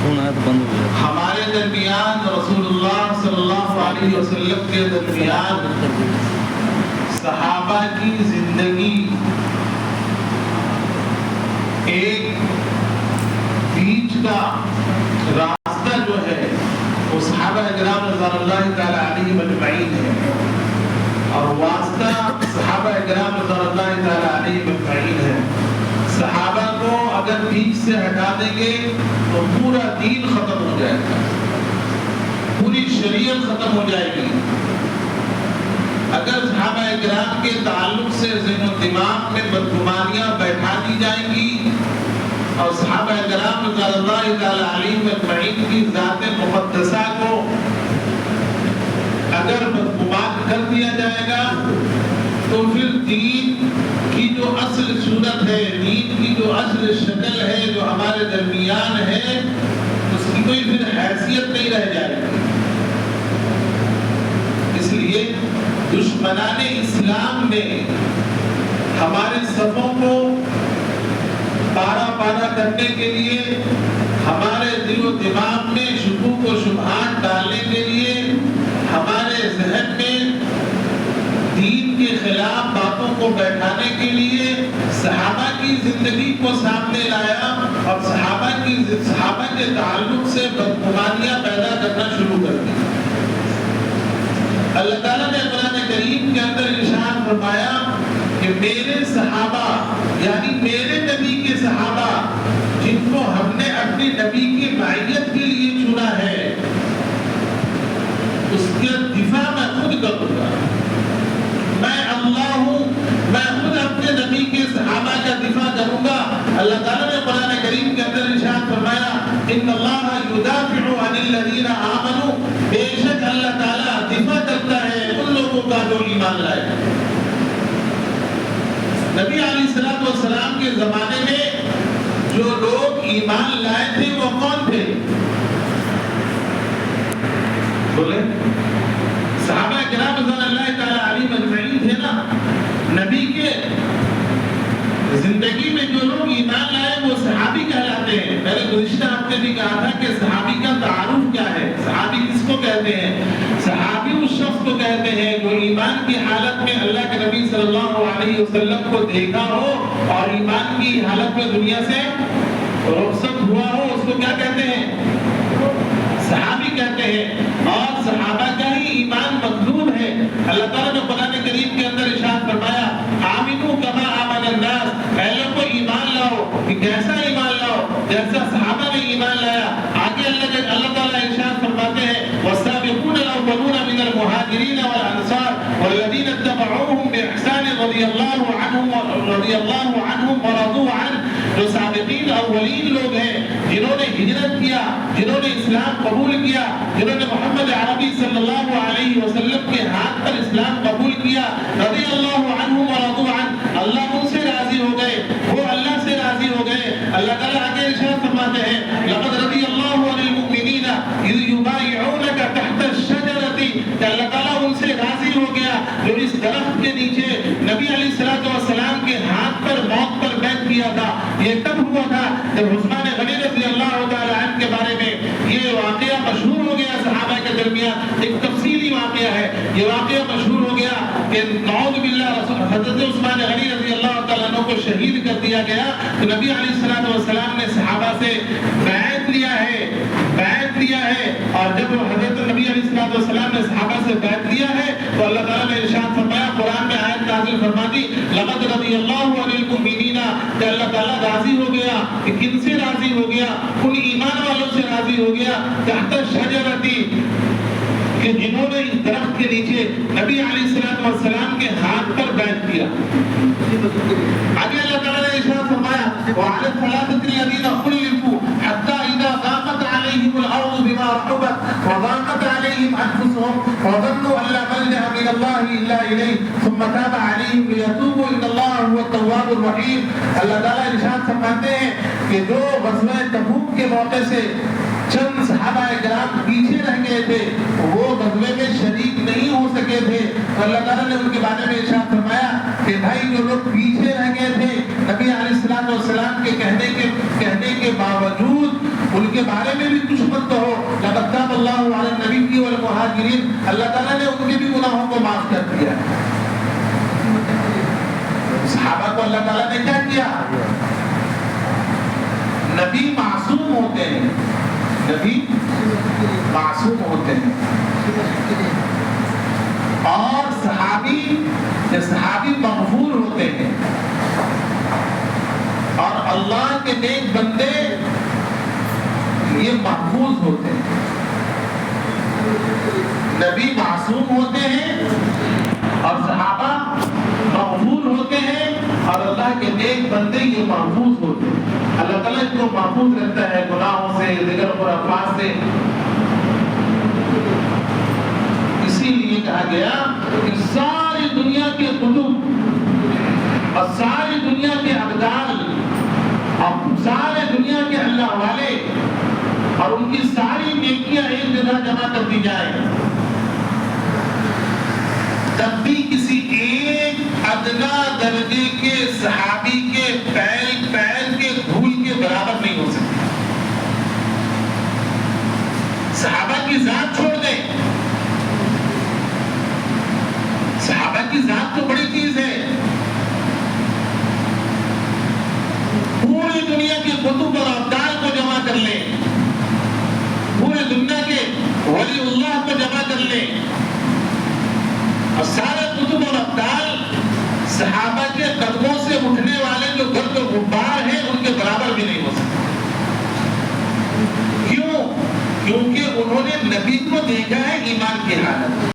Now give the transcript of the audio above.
ہمارے درمیان رسول اللہ صلی اللہ علیہ وسلم کے درمیان صحابہ کی زندگی ایک بیچ کا راستہ جو ہے وہ صحابہ اکرام رضوان اللہ تعالی علیہم اجمعین ہے، اور واسطہ صحابہ اکرام رضوان اللہ تعالی علیہم اجمعین ہے۔ صحابہ کو اگر بیچ سے ہٹا دیں گے تو پورا دین ختم ہو جائے گا، پوری شریعت ختم ہو جائے گی۔ اگر صحابہ اکرام کے تعلق سے ذہن و دماغ میں بدگمانیاں بیٹھا دی جائیں گی اور صحابہ اکرام رضی اللہ تعالی علیہم اجمعین کی ذات مقدسہ کو اگر بدگمان کر دیا جائے گا تو پھر دین کی جو اصل صورت ہے، دین کی جو اصل شکل ہے جو ہمارے درمیان ہے، اس کی کوئی پھر حیثیت نہیں رہ جائے گی۔ اس لیے دشمنان اسلام نے ہمارے صفوں کو پارا پارا کرنے کے لیے، ہمارے دل و دماغ میں شکوک و شبہات ڈالنے کے لیے، ہمارے ذہن میں دین کے خلاف باتوں کو بیٹھانے کے لیے صحابہ کی زندگی کو سامنے لایا اور صحابہ کے تعلق سے بدگمانیاں پیدا کرنا شروع کر دی۔ اللہ تعالیٰ نے قرآن کریم کے اندر ارشاد فرمایا کہ میرے صحابہ یعنی میرے نبی کے صحابہ جن کو ہم نے اپنے نبی کی معیت کے لیے چنا ہے، اس کے دفاع میں خود کروں گا۔ میں اللہ ہوں، میں خود اپنے نبی کے صحابہ کا دفاع کروں گا۔ اللہ تعالیٰ نے قرآن کریم کے اندر ارشاد فرمایا ان اللہ یدافع عن الذین آمنوا، بے شک اللہ تعالیٰ دفاع کرتا ہے ان لوگوں کا جو ایمان لائے۔ نبی علیہ السلام کے زمانے میں جو لوگ ایمان لائے تھے وہ کون تھے؟ بولے صحابہ کرام رضوان اللہ تعالی علیہم اجمعین تھے نا۔ نبی کے زندگی میں جو لوگ ایمان لائے وہ صحابی کہلاتے ہیں۔ میں نے گزشتہ ہفتے بھی کہا تھا کہ صحابی کا تعارف کیا ہے، صحابی کس کو کہتے ہیں؟ صحابی اس شخص کو کہتے ہیں جو ایمان کی حالت میں اللہ کے نبی صلی اللہ علیہ وسلم کو دیکھا ہو اور ایمان کی حالت میں دنیا سے رخصت ہوا ہو، اس کو کیا کہتے ہیں؟ صحابی کہتے ہیں۔ اور صحابہ کا ہی ایمان مطلوب ہے۔ اللہ تعالیٰ نے قرآن کریم کے اندر ارشاد فرمایا آمنو کما آمن الناس، اے لوگوں ایمان لاؤ کہ کیسا ایمان لاؤ؟ جیسا صحابہ نے ایمان لایا۔ آگے اللہ تعالیٰ ارشاد فرماتے ہیں والسابقون الاولون من المہاجرین والانصار والذین اتبعوهم بإحسان رضی اللہ عنہم ورضوا عنہ، جو سابقین اولین لوگ ہیں جنہوں نے ہجرت کیا، جنہوں نے اسلام قبول کیا، جنہوں نے محمد عربی صلی اللہ علیہ وسلم کے ہاتھ پر اسلام قبول کیا، رضی اللہ عنہم ورضوا عنہ، اللہ ان سے راضی ہو گئے، وہ اللہ سے راضی ہو گئے۔ اللہ تعالیٰ آگے ارشاد فرماتے ہیں لقد رضی اللہ عن المؤمنین اذ یبایعونک تحت الشجرۃ، کہ اللہ تعالیٰ ان سے راضی ہو گیا جو اس درخت کے نیچے نبی علیہ السلام کے ہاتھ پر موت پر بیعت کیا تھا۔ یہ تب ہوا تھا جب عثمان غنی رضی اللہ تعالی عنہ کے بارے میں یہ واقعہ مشہور ہو گیا صحابہ کے درمیان۔ ایک تفصیلی واقعہ ہے، یہ واقعہ مشہور ہو گیا کہ نعوذ باللہ حضرت عثمان غنی رضی اللہ تعالیٰ عنہ کو شہید کر دیا گیا۔ تو نبی علیہ السلام نے صحابہ سے بیعت لیا ہے، اور جب حضرت نبی علیہ السلام نے صحابہ سے بیعت لیا ہے تو اللہ تعالیٰ نے ارشاد فرمایا، قرآن میں آیت نازل فرما دی لقد رضی اللہ عن المؤمنین، کہ اللہ تعالیٰ راضی ہو گیا۔ کہ کن سے راضی ہو گیا؟ ان ایمان والوں سے راضی ہو گیا تحت الشجرۃ، کہ جنہوں نے اس درخت کے نیچے نبی علیہ السلام کے ہاتھ پر بیعت کیا۔ آگے اللہ تعالیٰ نے ارشاد فرمایا وعلى الثلاثة الذين خلفوا حتى إذا ضاقت عليهم الأرض بما رحبت وضاقت عليهم أنفسهم وظنوا أن لا ملجأ من الله إلا إليه ثم تاب عليهم ليتوبوا إن الله هو التواب الرحيم۔ اللہ تعالیٰ ارشاد فرماتے ہیں کہ جو غزوہ تبوک کے موقع سے چند صحابہ کرام پیچھے رہ گئے تھے، وہ غزوے میں شریک نہیں ہو سکے تھے، تو اللہ تعالیٰ نے ان کے بارے میں ارشاد فرمایا کہ بھائی جو لوگ پیچھے رہ گئے تھے نبی علیہ السلام کے کہنے کے باوجود ان کے بارے میں بھی کچھ مت کہو. لقد تاب اللہ علی النبی والمہاجرین، اللہ تعالیٰ نے ان کے بھی گناہوں کو معاف کر دیا. صحابہ کو اللہ تعالیٰ نے کیا کیا؟ نبی معصوم ہوتے ہیں، نبی معصوم ہوتے ہیں. اور صحابی مغفور ہوتے ہیں. اور اللہ کے نیک بندے یہ محفوظ ہوتے ہیں. نبی معصوم ہوتے ہیں اور صحابہ مغفور ہوتے ہیں، اور اللہ کے نیک بندے یہ محفوظ ہوتے ہیں. اللہ تعالیٰ ان کو محفوظ رکھتا ہے گناہوں سے، دیگر خرافات سے. اسی لیے کہا گیا کہ ساری دنیا کے کتب اور ساری دنیا کے ابدال اور سارے دنیا کے اللہ والے اور ان کی ساری نیکیاں ایک جگہ جمع کر دی جائیں، تب بھی کسی ایک ادنا درجے کے صحابی کے پیر کے دھول کے برابر نہیں ہو سکتی. صحابہ کی ذات چھوڑ دیں، صحابہ کی ذات تو بڑی چیز ہے. پوری دنیا کے کتب اور ابدال کو جمع کر لیں، پوری دنیا کے ولی اللہ کو جمع کر لیں، اور سارے کتب اور ابدال صحابہ کے قدموں سے اٹھنے والے جو گرد و غبار ہیں ان کے برابر بھی نہیں ہو سکتے. کیوں؟ کیونکہ انہوں نے نبی کو دیکھا ہے ایمان کی حالت.